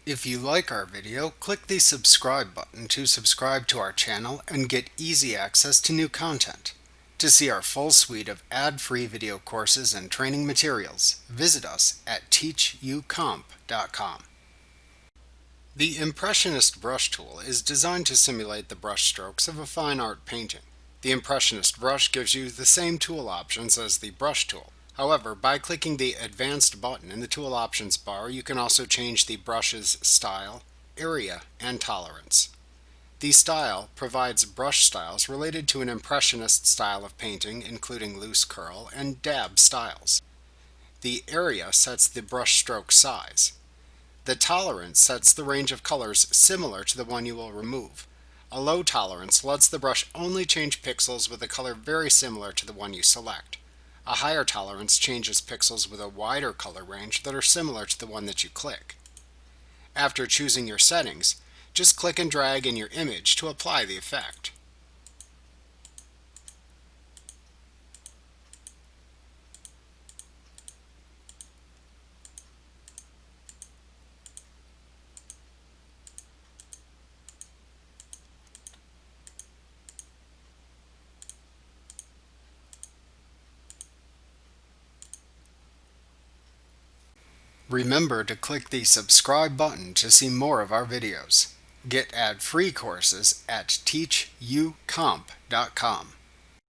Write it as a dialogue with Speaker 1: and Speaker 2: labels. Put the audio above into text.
Speaker 1: If you like our video, click the subscribe button to subscribe to our channel and get easy access to new content. To see our full suite of ad-free video courses and training materials, visit us at teachucomp.com. The Impressionist brush tool is designed to simulate the brush strokes of a fine art painting. The Impressionist brush gives you the same tool options as the brush tool. However, by clicking the Advanced button in the Tool Options bar, you can also change the brush's style, area, and tolerance. The style provides brush styles related to an Impressionist style of painting, including loose curl and dab styles. The area sets the brush stroke size. The tolerance sets the range of colors similar to the one you will remove. A low tolerance lets the brush only change pixels with a color very similar to the one you select. A higher tolerance changes pixels with a wider color range that are similar to the one that you click. After choosing your settings, just click and drag in your image to apply the effect. Remember to click the subscribe button to see more of our videos. Get ad-free courses at teachucomp.com.